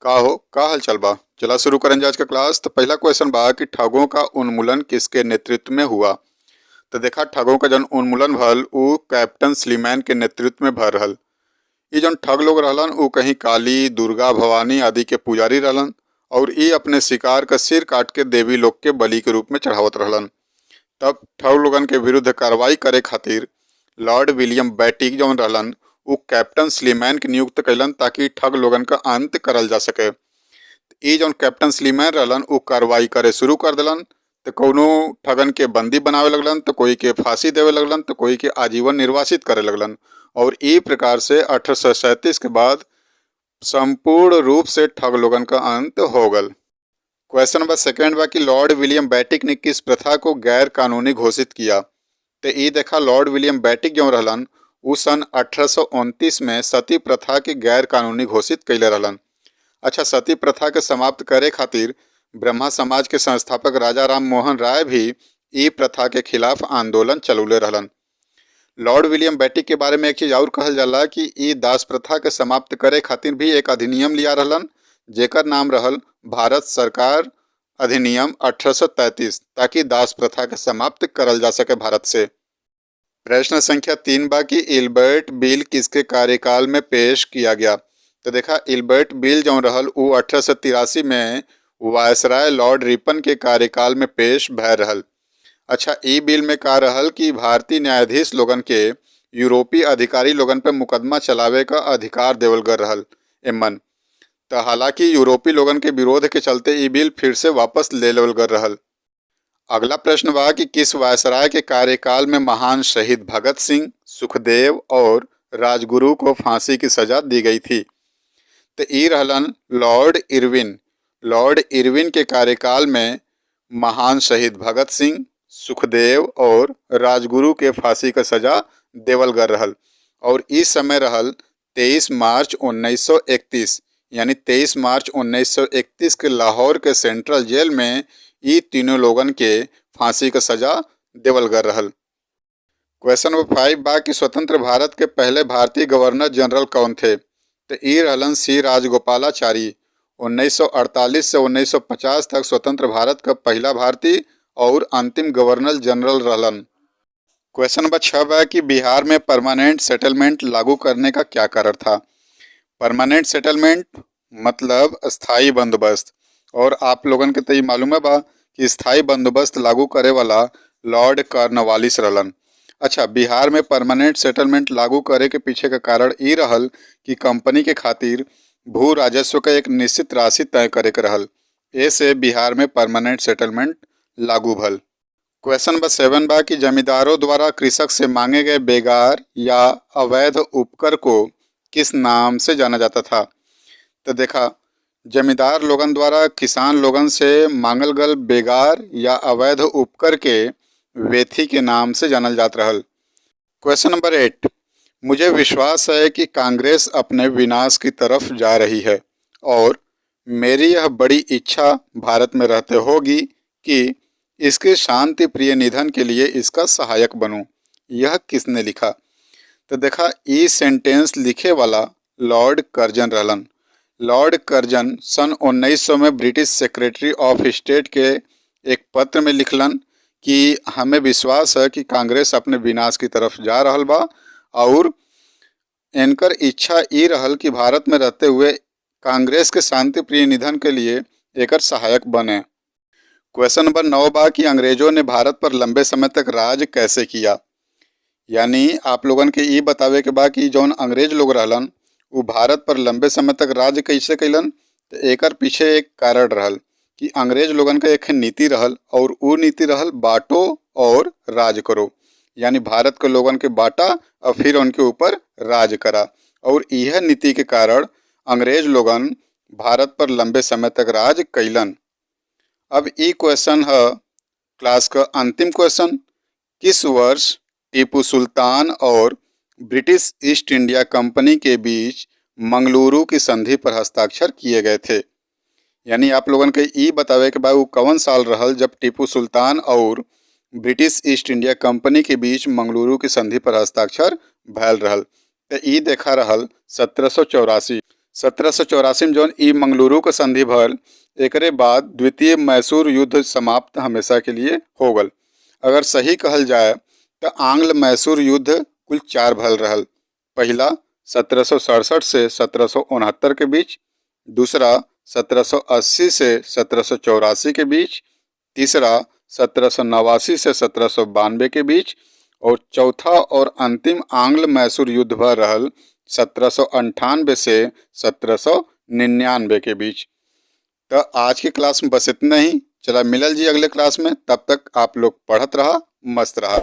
का हाल चाल बा। चला शुरू करन आज का क्लास। तो पहला क्वेश्चन बा कि ठगों का उन्मूलन किसके नेतृत्व में हुआ। तो देखा ठगों का जन उन्मूलन भल उ कैप्टन स्लीमैन के नेतृत्व में भर रहल। ये जन ठग लोग रहलन उ कहीं काली, दुर्गा, भवानी आदि के पुजारी रहलन और ये अपने शिकार का सिर काट के देवी लोग के बलि के रूप में चढ़ावत रहलन। तब ठग लोगन के विरुद्ध कार्रवाई करे खातिर लॉर्ड विलियम बैटिक जौन रहलन उ कैप्टन स्लीमैन के नियुक्त कैलन ताकि ठग लोगन का अंत करल जा सके। ई जौन कैप्टन स्लीमैन रहलन उ कार्रवाई करे शुरू कर दिलन। तो कौनो ठगन के बंदी बनावे लगलन, तो कोई के फांसी देवे लगलन, तो कोई के आजीवन निर्वासित करे लगलन। और ई प्रकार से 1837 के बाद संपूर्ण रूप से ठग लोगन का अंत हो गल। क्वेश्चन नंबर सेकेंड बा कि लॉर्ड विलियम बैटिक ने किस प्रथा को गैर कानूनी घोषित किया। तो ई देखा लॉर्ड विलियम बैटिक जो रहलन उ सन 1829 में सती प्रथा के गैर कानूनी घोषित कैले रहलन। अच्छा, सती प्रथा के समाप्त करे खातिर ब्रह्मा समाज के संस्थापक राजा राम मोहन राय भी ई प्रथा के खिलाफ आंदोलन चलौले रहलन। लॉर्ड विलियम बैटिक के बारे में एक चीज और कहल जाला कि ई दास प्रथा के समाप्त करे खातिर भी एक अधिनियम लिया रहलन जेकर नाम रहल भारत सरकार अधिनियम 1833, ताकि दास प्रथा के समाप्त करल जा सके भारत से। प्रश्न संख्या 3 बा कि इल्बर्ट बिल किसके कार्यकाल में पेश किया गया। तो देखा इल्बर्ट बिल जो रहल उ 1883 में वायसराय लॉर्ड रिपन के कार्यकाल में पेश भय रहल। अच्छा, ई बिल में का रहल कि भारतीय न्यायाधीश लोगन के यूरोपीय अधिकारी लोगन पे मुकदमा चलावे का अधिकार देवल गल रहल एमन। तो हालांकि यूरोपीय लोगन के विरोध के चलते ई बिल फिर से वापस ले लेवल गल रहल। अगला प्रश्न बा कि किस वायसराय के कार्यकाल में महान शहीद भगत सिंह, सुखदेव और राजगुरु को फांसी की सजा दी गई थी। तो ई रहलन लॉर्ड इरविन। लॉर्ड इरविन के कार्यकाल में महान शहीद भगत सिंह, सुखदेव और राजगुरु के फांसी का सजा देवल गल रहल। और इस समय रहल 23 मार्च 1931, यानी 23 मार्च 1931 के लाहौर के सेंट्रल जेल में ये तीनों लोगन के फांसी का सजा देवल गल रहल। क्वेश्चन नंबर 5 बा कि स्वतंत्र भारत के पहले भारतीय गवर्नर जनरल कौन थे। तो ई रहलन सी राजगोपालाचारी। 1948 से 1950 तक स्वतंत्र भारत का पहला भारतीय और अंतिम गवर्नर जनरल रहलन। क्वेश्चन नंबर 6 बा कि बिहार में परमानेंट सेटलमेंट लागू करने का क्या कारण था। परमानेंट सेटलमेंट मतलब स्थायी बंदोबस्त। और आप लोगन के तो ये मालूम है बा कि स्थायी बंदोबस्त लागू करे वाला लॉर्ड कॉर्नवालिस रहलन। अच्छा, बिहार में परमानेंट सेटलमेंट लागू करे के पीछे का कारण ई रहल कि कंपनी के खातिर भू राजस्व का एक निश्चित राशि तय करे के रहल। ऐसे बिहार में परमानेंट सेटलमेंट लागू भल। क्वेश्चन नंबर 7 बा कि जमींदारों द्वारा कृषक से मांगे गए बेगार या अवैध उपकर को किस नाम से जाना जाता था। तो देखा जमींदार लोगन द्वारा किसान लोगन से मांगल गल बेगार या अवैध उपकर के वेथी के नाम से जानल जात रहल। क्वेश्चन नंबर 8, मुझे विश्वास है कि कांग्रेस अपने विनाश की तरफ जा रही है और मेरी यह बड़ी इच्छा भारत में रहते होगी कि इसके शांति प्रिय निधन के लिए इसका सहायक बनूं। यह किसने लिखा। तो देखा ई सेंटेंस लिखे वाला लॉर्ड कर्जन रहलन। लॉर्ड कर्जन सन 1900 में ब्रिटिश सेक्रेटरी ऑफ स्टेट के एक पत्र में लिखलन कि हमें विश्वास है कि कांग्रेस अपने विनाश की तरफ जा रहल बा और इनकर इच्छा ई रहल कि भारत में रहते हुए कांग्रेस के शांति प्रिय निधन के लिए एकर सहायक बने। क्वेश्चन नंबर 9 बा कि अंग्रेजों ने भारत पर लंबे समय तक राज कैसे किया। यानी आप लोगन के ई बतावे के बा कि जौन अंग्रेज लोग रहलन वो भारत पर लंबे समय तक राज कैसे कैलन। तो एकर पीछे एक कारण रहल कि अंग्रेज लोगन का एक नीति रहल और वो नीति रहल बांटो और राज करो। यानी भारत के लोगन के बांटा और फिर उनके ऊपर राज करा। और यह नीति के कारण अंग्रेज लोगन भारत पर लंबे समय तक राज कैलन। अब ई क्वेश्चन है क्लास का अंतिम क्वेश्चन। किस वर्ष टीपू सुल्तान और ब्रिटिश ईस्ट इंडिया कंपनी के बीच मंगलुरु की संधि पर हस्ताक्षर किए गए थे। यानी आप लोगन के ई बतावे के बाद वो कौन साल रहल जब टीपू सुल्तान और ब्रिटिश ईस्ट इंडिया कंपनी के बीच मंगलुरु की संधि पर हस्ताक्षर भैल रहल। तो ई देखा रहल 1784। 1784 में जौन ई मंगलुरु का संधि भल, एकरे बाद द्वितीय मैसूर युद्ध समाप्त हमेशा के लिए हो गल। अगर सही कहल जाए तो आंग्ल मैसूर युद्ध कुल 4 भल रहल। पहला 1767 से 1769 के बीच, दूसरा 1780 से 1784 के बीच, तीसरा 1789 से 1792 के बीच, और चौथा और अंतिम आंग्ल मैसूर युद्ध भर रहल 1798 से 1799 के बीच। तो आज की क्लास में बस इतना ही। चला मिलल जी अगले क्लास में, तब तक आप लोग पढ़त रहा, मस्त रहा।